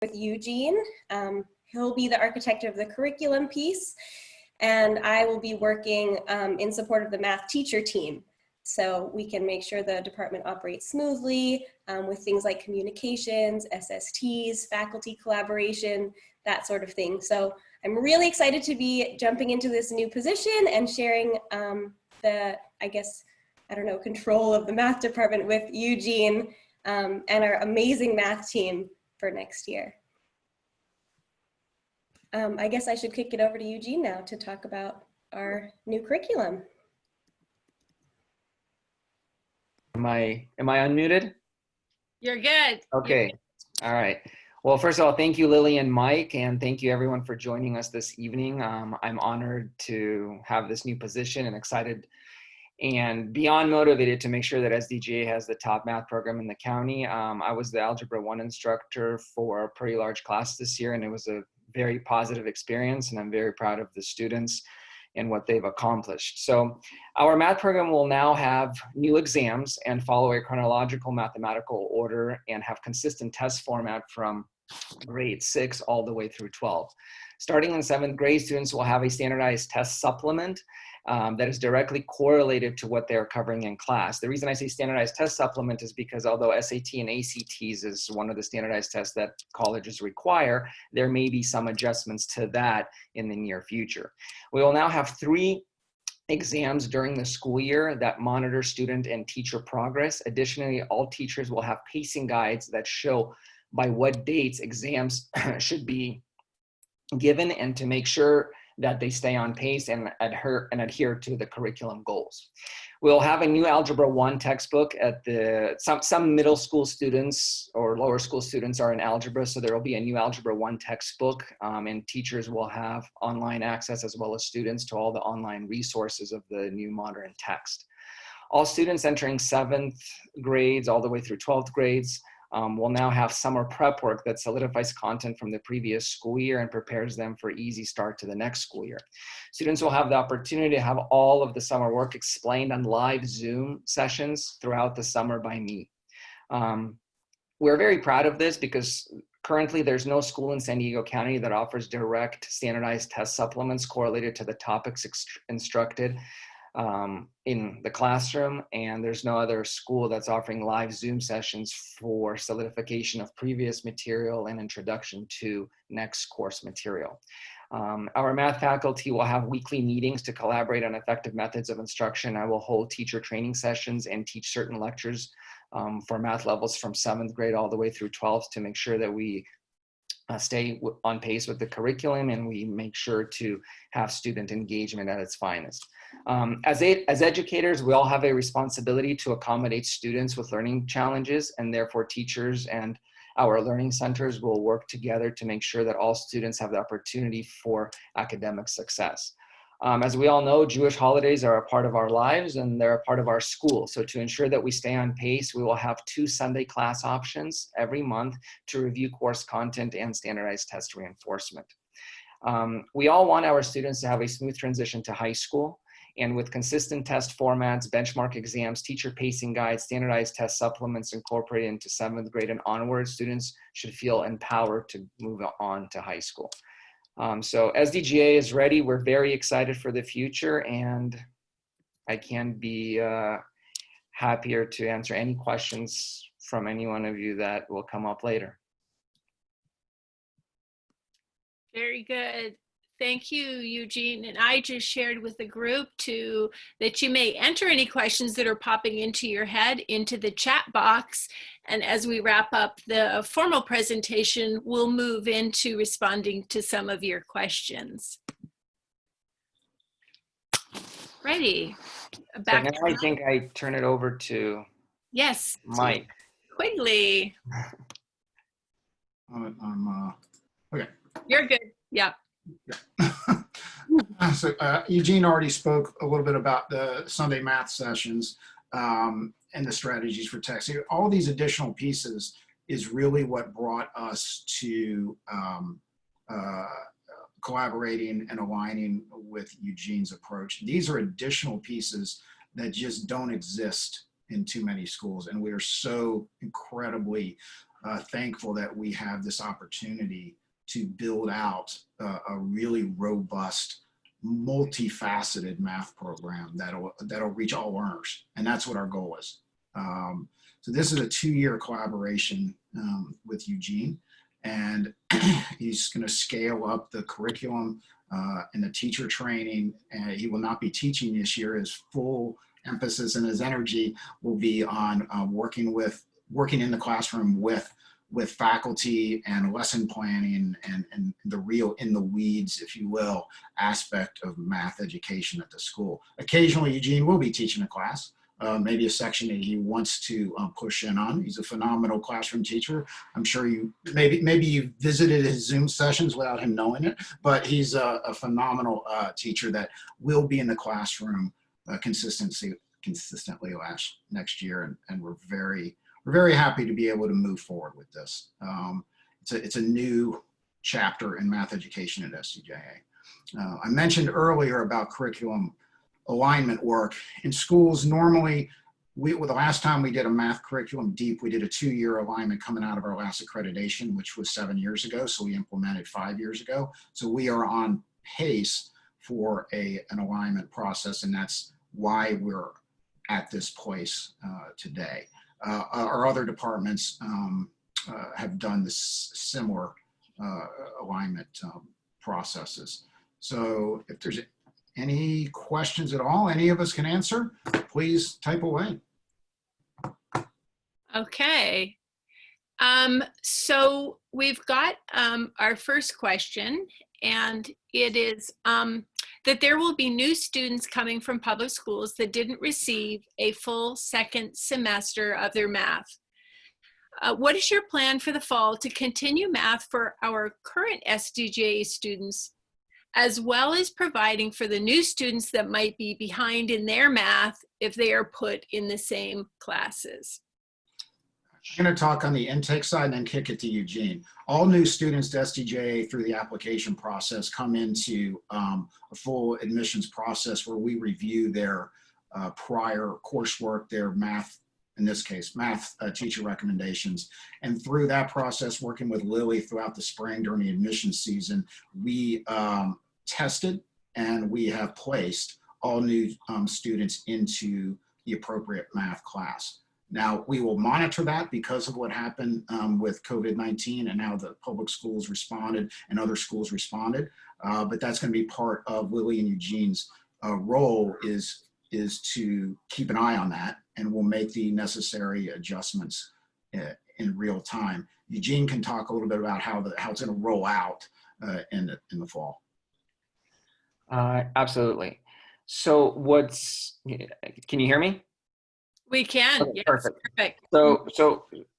with Eugene. He'll be the architect of the curriculum piece, and I will be working in support of the math teacher team. So we can make sure the department operates smoothly with things like communications, SSTs, faculty collaboration, that sort of thing. So I'm really excited to be jumping into this new position and sharing control of the math department with Eugene and our amazing math team for next year. I guess I should kick it over to Eugene now to talk about our new curriculum. Am I unmuted? You're good. Okay. All right. Well, first of all, thank you, Lily and Mike, and thank you everyone for joining us this evening. I'm honored to have this new position and excited and beyond motivated to make sure that SDGA has the top math program in the county. I was the Algebra 1 instructor for a pretty large class this year, and it was a very positive experience, and I'm very proud of the students and what they've accomplished. So our math program will now have new exams and follow a chronological mathematical order and have consistent test format from grade 6 all the way through 12. Starting in 7th grade, students will have a standardized test supplement that is directly correlated to what they're covering in class. The reason I say standardized test supplement is because although SAT and ACTs is one of the standardized tests that colleges require, there may be some adjustments to that in the near future. We will now have 3 exams during the school year that monitor student and teacher progress. Additionally, all teachers will have pacing guides that show by what dates exams should be given and to make sure that they stay on pace and adhere to the curriculum goals. We'll have a new Algebra 1 textbook at some middle school students or lower school students are in algebra, so there will be a new Algebra 1 textbook, and teachers will have online access as well as students to all the online resources of the new modern text. All students entering 7th grades all the way through 12th grades will now have summer prep work that solidifies content from the previous school year and prepares them for easy start to the next school year. Students will have the opportunity to have all of the summer work explained on live Zoom sessions throughout the summer by me. We're very proud of this because currently there's no school in San Diego County that offers direct standardized test supplements correlated to the topics instructed in the classroom, and there's no other school that's offering live Zoom sessions for solidification of previous material and introduction to next course material. Our math faculty will have weekly meetings to collaborate on effective methods of instruction. I will hold teacher training sessions and teach certain lectures for math levels from 7th grade all the way through 12th to make sure that we stay on pace with the curriculum and we make sure to have student engagement at its finest. As educators, we all have a responsibility to accommodate students with learning challenges, and therefore teachers and our learning centers will work together to make sure that all students have the opportunity for academic success. As we all know, Jewish holidays are a part of our lives and they're a part of our school. So to ensure that we stay on pace, we will have 2 Sunday class options every month to review course content and standardized test reinforcement. We all want our students to have a smooth transition to high school. And with consistent test formats, benchmark exams, teacher pacing guides, standardized test supplements incorporated into 7th grade and onward, students should feel empowered to move on to high school. So SDGA is ready. We're very excited for the future, and I can't be happier to answer any questions from any one of you that will come up later. Very good. Thank you, Eugene. And I just shared with the group that you may enter any questions that are popping into your head into the chat box. And as we wrap up the formal presentation, we'll move into responding to some of your questions. Ready? Back so now I think I turn it over to Mike. Quigley. Okay. You're good. Yeah. So Eugene already spoke a little bit about the Sunday math sessions and the strategies for text. All these additional pieces is really what brought us to collaborating and aligning with Eugene's approach. These are additional pieces that just don't exist in too many schools, and we are so incredibly thankful that we have this opportunity to build out a really robust, multifaceted math program that'll reach all learners, and that's what our goal is. So this is a 2-year collaboration with Eugene, and he's going to scale up the curriculum and the teacher training, and he will not be teaching this year. His full emphasis and his energy will be on working in the classroom with faculty and lesson planning and the real in the weeds, if you will, aspect of math education at the school. Occasionally, Eugene will be teaching a class, maybe a section that he wants to push in on. He's a phenomenal classroom teacher. I'm sure maybe you visited his Zoom sessions without him knowing it, but he's a phenomenal teacher that will be in the classroom consistently next year, and we're very happy to be able to move forward with this. It's a new chapter in math education at SCJA. I mentioned earlier about curriculum alignment work in schools. Normally, the last time we did a math curriculum deep, we did a 2-year alignment coming out of our last accreditation, which was 7 years ago. So we implemented 5 years ago. So we are on pace for an alignment process, and that's why we're at this place today. Our other departments have done this similar alignment processes. So if there's any questions at all, any of us can answer, please type away. Okay. So we've got our first question, and it is that there will be new students coming from public schools that didn't receive a full second semester of their math. What is your plan for the fall to continue math for our current SDJA students, as well as providing for the new students that might be behind in their math if they are put in the same classes? I'm going to talk on the intake side and then kick it to Eugene. All new students to SDJA through the application process come into a full admissions process where we review their prior coursework, their math, in this case, math teacher recommendations. And through that process, working with Lily throughout the spring during the admission season, we tested and we have placed all new students into the appropriate math class. Now, we will monitor that because of what happened with COVID-19 and how the public schools responded and other schools responded. But that's going to be part of Lily and Eugene's role is to keep an eye on that, and we'll make the necessary adjustments in real time. Eugene can talk a little bit about how it's going to roll out in the fall. Absolutely. So can you hear me? We can. Okay, yes, perfect. perfect.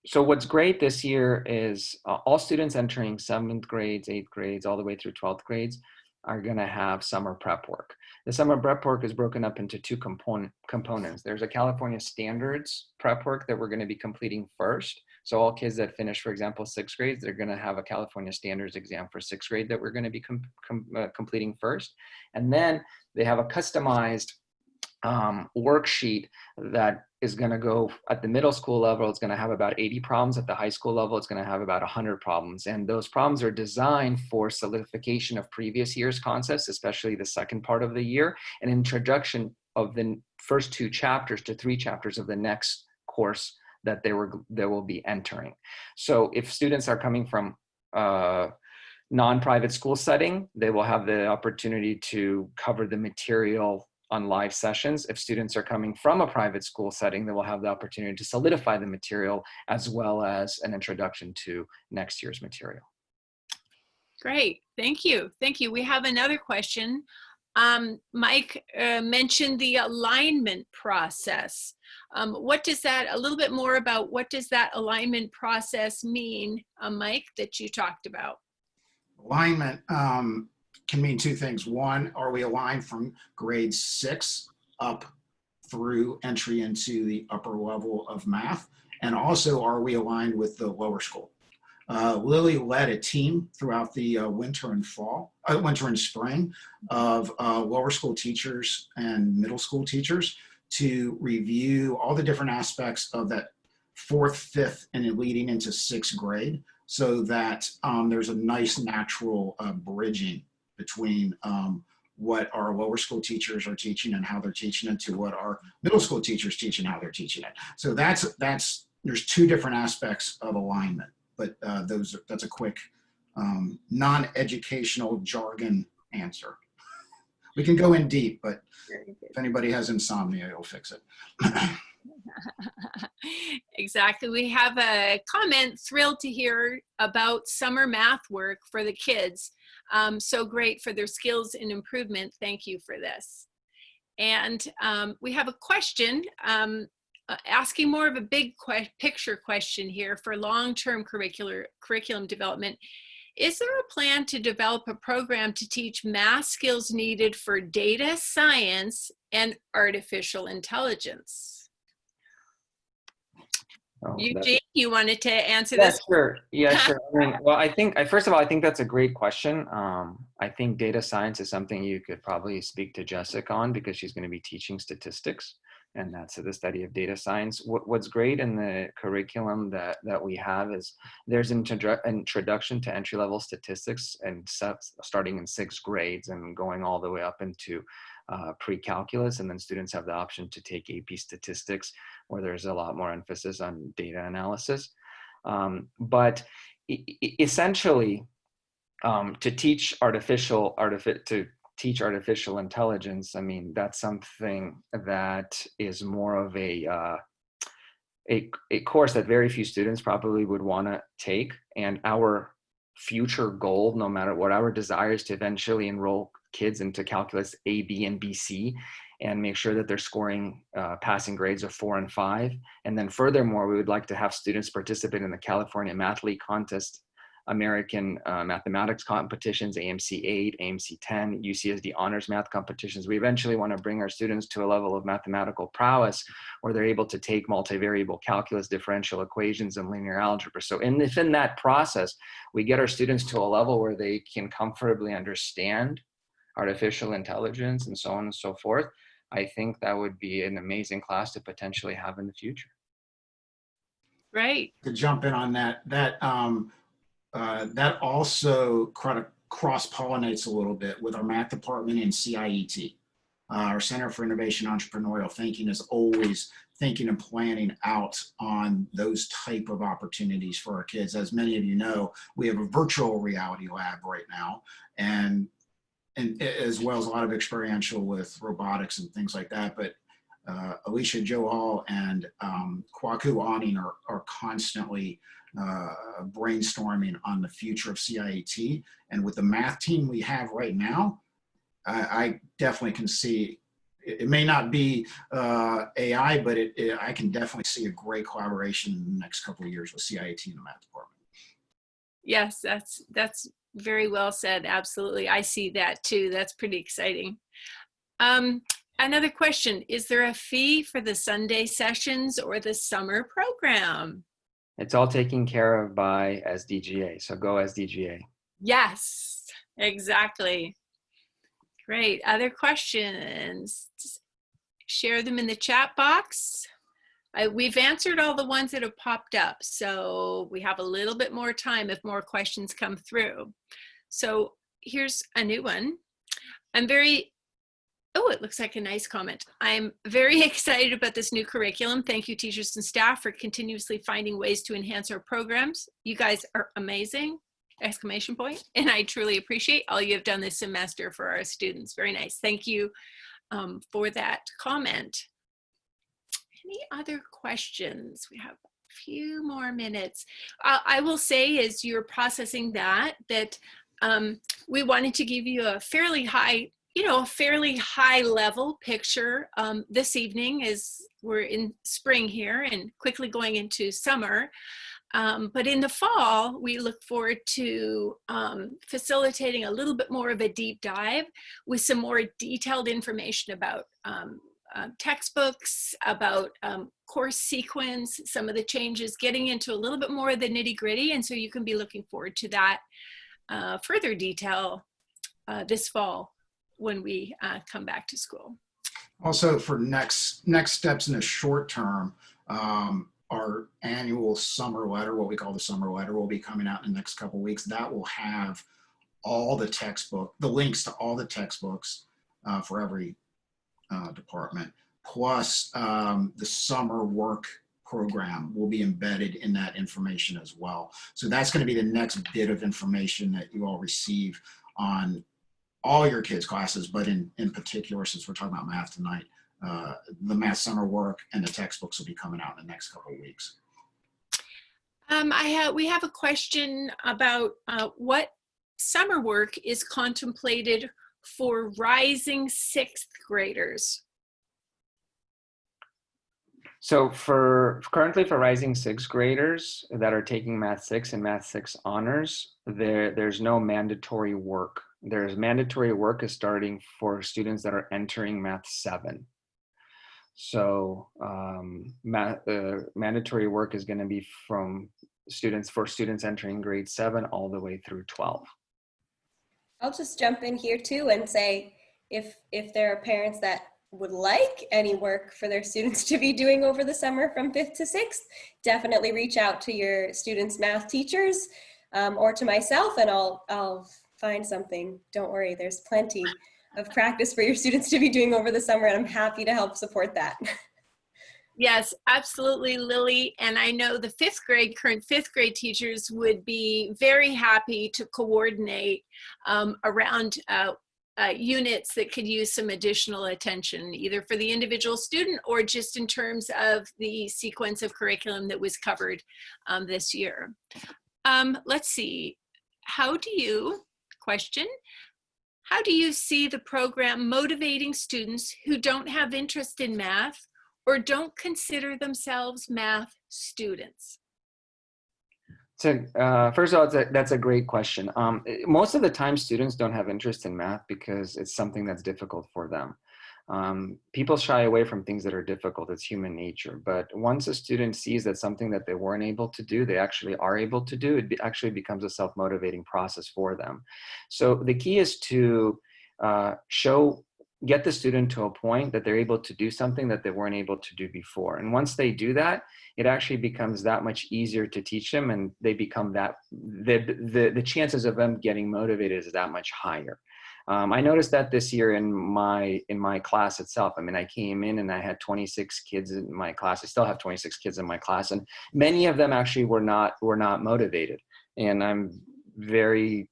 So what's great this year is all students entering 7th grades, 8th grades, all the way through 12th grades are going to have summer prep work. The summer prep work is broken up into 2 components. There's a California Standards prep work that we're going to be completing first. So all kids that finish, for example, 6th grades, they're going to have a California Standards exam for 6th grade that we're going to be completing first. And then they have a customized worksheet that is going to go at the middle school level. It's going to have about 80 problems. At the high school level, it's going to have about 100 problems. And those problems are designed for solidification of previous year's concepts, especially the second part of the year, and introduction of the first 2 chapters to 3 chapters of the next course that they will be entering. So if students are coming from non-private school setting, they will have the opportunity to cover the material on live sessions. If students are coming from a private school setting, they will have the opportunity to solidify the material as well as an introduction to next year's material. Great, thank you. Thank you. We have another question. Mike mentioned the alignment process. A little bit more about what does that alignment process mean, Mike, that you talked about? Alignment can mean 2 things. One, are we aligned from grade 6 up through entry into the upper level of math? And also, are we aligned with the lower school? Lily led a team throughout the winter and spring of lower school teachers and middle school teachers to review all the different aspects of that fourth, fifth, and then leading into sixth grade, so that there's a nice natural bridging between what our lower school teachers are teaching and how they're teaching it to what our middle school teachers teach and how they're teaching it. So there's two different aspects of alignment, but that's a quick non-educational jargon answer. We can go in deep, but if anybody has insomnia, it'll fix it. Exactly. We have a comment, thrilled to hear about summer math work for the kids. So great for their skills and improvement. Thank you for this. And we have a question asking more of a big picture question here for long-term curriculum development. Is there a plan to develop a program to teach math skills needed for data science and artificial intelligence? Oh, Eugene, you wanted to answer yeah, this? sure. Yeah, sure. I mean, well, I think, first of all, I think that's a great question. I think data science is something you could probably speak to Jessica on, because she's going to be teaching statistics, and that's the study of data science. What's great in the curriculum that we have is there's an introduction to entry-level statistics, and starting in sixth grades and going all the way up into pre-calculus, and then students have the option to take AP statistics, where there's a lot more emphasis on data analysis. But essentially, to teach artificial intelligence, I mean, that's something that is more of a course that very few students probably would want to take. And our future goal, no matter what our desire, is to eventually enroll kids into calculus A, B, and BC, and make sure that they're scoring passing grades of 4 and 5. And then furthermore, we would like to have students participate in the California Math League contest, American mathematics competitions, AMC 8, AMC 10, UCSD honors math competitions. We eventually want to bring our students to a level of mathematical prowess where they're able to take multivariable calculus, differential equations, and linear algebra. So within that process, we get our students to a level where they can comfortably understand artificial intelligence and so on and so forth. I think that would be an amazing class to potentially have in the future. Right. To jump in on that also cross-pollinates a little bit with our math department and CIET. Our Center for Innovation Entrepreneurial Thinking is always thinking and planning out on those type of opportunities for our kids. As many of you know, we have a virtual reality lab right now, and as well as a lot of experiential with robotics and things like that. But Alicia Johal and Kwaku Aning are constantly brainstorming on the future of CIET. And with the math team we have right now, I definitely can see, it may not be AI, but I can definitely see a great collaboration in the next couple of years with CIET and the math department. Yes, that's very well said. Absolutely. I see that too. That's pretty exciting. Another question, is there a fee for the Sunday sessions or the summer program? It's all taken care of by SDGA, so go SDGA. Yes, exactly. Great. Other questions? Share them in the chat box. We've answered all the ones that have popped up, so we have a little bit more time if more questions come through. So here's a new one. Oh, it looks like a nice comment. I'm very excited about this new curriculum. Thank you, teachers and staff, for continuously finding ways to enhance our programs. You guys are amazing, ! And I truly appreciate all you have done this semester for our students. Very nice. Thank you for that comment. Any other questions? We have a few more minutes. I will say, as you're processing that we wanted to give you a fairly high level picture this evening, as we're in spring here and quickly going into summer. But in the fall, we look forward to facilitating a little bit more of a deep dive with some more detailed information about textbooks, about course sequence, some of the changes, getting into a little bit more of the nitty-gritty. And so you can be looking forward to that further detail this fall when we come back to school. Also, for next steps in the short term, our annual summer letter, what we call the summer letter, will be coming out in the next couple of weeks. That will have all the the links to all the textbooks for every department, plus the summer work program will be embedded in that information as well. So that's going to be the next bit of information that you all receive on all your kids' classes, but in particular, since we're talking about math tonight, the math summer work and the textbooks will be coming out in the next couple of weeks. We have a question about what summer work is contemplated for rising sixth graders. So currently for rising sixth graders that are taking Math 6 and Math 6 honors, there's no mandatory work. There's mandatory work is starting for students that are entering Math 7. So mandatory work is going to be for students entering grade 7 all the way through 12. I'll just jump in here too and say, if there are parents that would like any work for their students to be doing over the summer from 5th to 6th, definitely reach out to your students' math teachers or to myself, and I'll find something. Don't worry, there's plenty of practice for your students to be doing over the summer, and I'm happy to help support that. Yes, absolutely, Lily. And I know the current fifth grade teachers would be very happy to coordinate around units that could use some additional attention, either for the individual student or just in terms of the sequence of curriculum that was covered this year. Let's see, how do you see the program motivating students who don't have interest in math or don't consider themselves math students? So first of all, that's a great question. Most of the time students don't have interest in math because it's something that's difficult for them. People shy away from things that are difficult. It's human nature. But once a student sees that something that they weren't able to do, they actually are able to do, it actually becomes a self-motivating process for them. So the key is to get the student to a point that they're able to do something that they weren't able to do before. And once they do that, it actually becomes that much easier to teach them, and they become the chances of them getting motivated is that much higher. I noticed that this year in my class itself. I mean, I came in and I had 26 kids in my class. I still have 26 kids in my class, and many of them actually were not motivated. And I'm very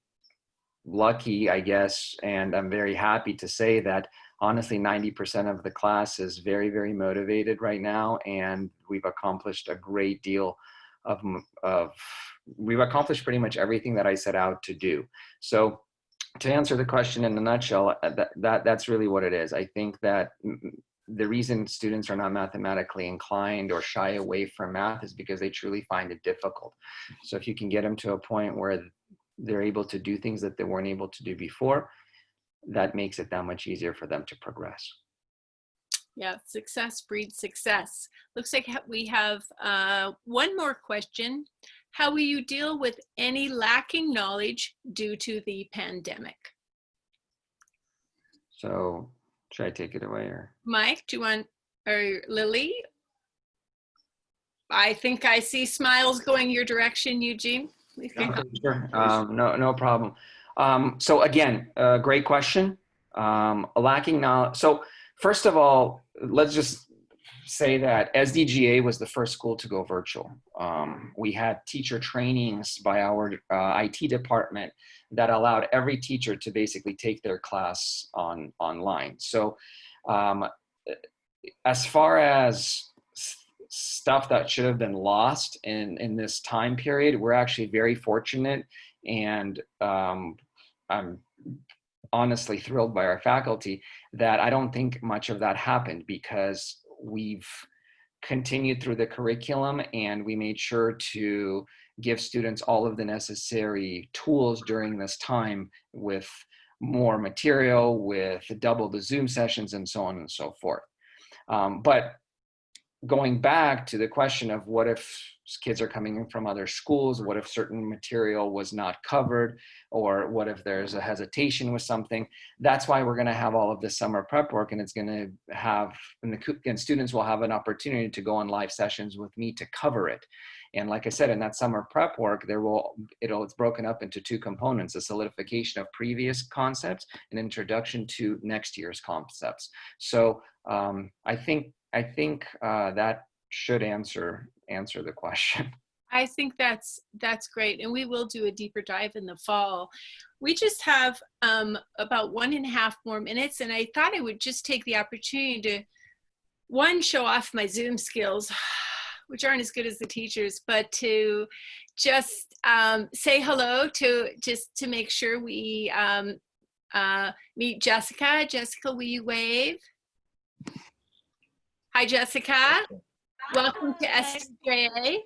lucky, I guess, and I'm very happy to say that honestly 90% of the class is very, very motivated right now, and we've accomplished a great deal we've accomplished pretty much everything that I set out to do. So to answer the question in a nutshell, that's really what it is. I think that the reason students are not mathematically inclined or shy away from math is because they truly find it difficult. So if you can get them to a point where they're able to do things that they weren't able to do before, that makes it that much easier for them to progress. Yeah, success breeds success. Looks like we have one more question. How will you deal with any lacking knowledge due to the pandemic? So should I take it away, or? Mike, do you want, or Lily? I think I see smiles going your direction, Eugene. Sure. No problem. So again, great question. Lacking knowledge. So first of all, let's just say that SDGA was the first school to go virtual. We had teacher trainings by our IT department that allowed every teacher to basically take their class online. So as far as stuff that should have been lost in this time period, we're actually very fortunate, and I'm honestly thrilled by our faculty that I don't think much of that happened, because we've continued through the curriculum and we made sure to give students all of the necessary tools during this time, with more material, with double the Zoom sessions and so on and so forth. But going back to the question of what if kids are coming in from other schools, what if certain material was not covered, or what if there's a hesitation with something, that's why we're going to have all of this summer prep work, and it's going to have, and students will have an opportunity to go on live sessions with me to cover it. And like I said, in that summer prep work, it's broken up into two components: a solidification of previous concepts, and introduction to next year's concepts. So I think that should answer the question. I think that's great, and we will do a deeper dive in the fall. We just have about 1.5 more minutes, and I thought I would just take the opportunity to, one, show off my Zoom skills, which aren't as good as the teachers, but to just say hello just to make sure we meet Jessica. Jessica, will you wave? Hi, Jessica. Welcome to SDJA.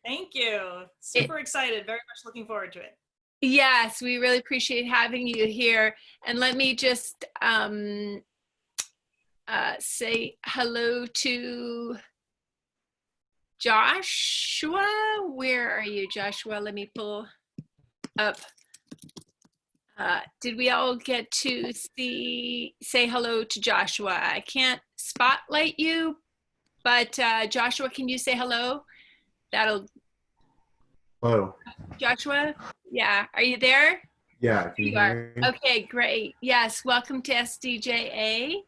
Thank you. Super excited. Very much looking forward to it. Yes, we really appreciate having you here. And let me just say hello to Joshua. Where are you, Joshua? Let me pull up. Did we all get to say hello to Joshua? I can't spotlight you, but Joshua, can you say hello? Hello. Joshua? Yeah, are you there? Yeah, can you hear me? Okay, great. Yes, welcome to SDJA.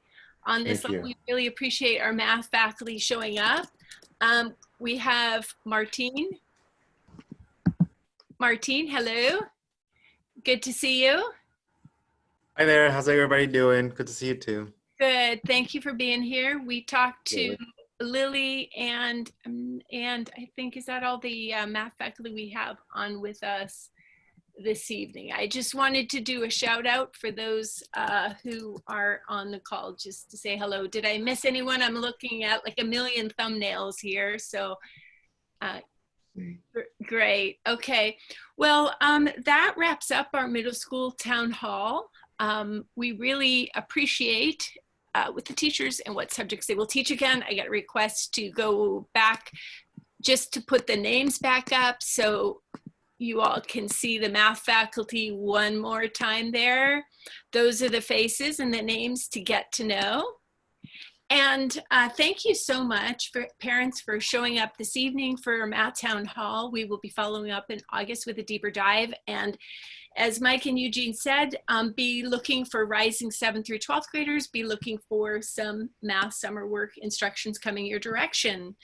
On this, Thank you. we really appreciate our math faculty showing up. We have Martine. Martine, hello. Good to see you. Hi there. How's everybody doing? Good to see you too. Good. Thank you for being here. We talked to Good. Lily and I think, is that all the math faculty we have on with us this evening? I just wanted to do a shout out for those who are on the call, just to say hello. Did I miss anyone? I'm looking at like a million thumbnails here. So great. Okay. Well, that wraps up our middle school town hall. We really appreciate with the teachers and what subjects they will teach again. I got requests to go back just to put the names back up so you all can see the math faculty one more time there. Those are the faces and the names to get to know. And thank you so much for parents for showing up this evening for Math Town Hall. We will be following up in August with a deeper dive. And as Mike and Eugene said, be looking for rising 7th through 12th graders, be looking for some math summer work instructions coming your direction.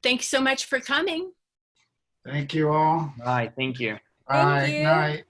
Thank you so much for coming. Thank you all. All right, thank you. Bye. you. Night.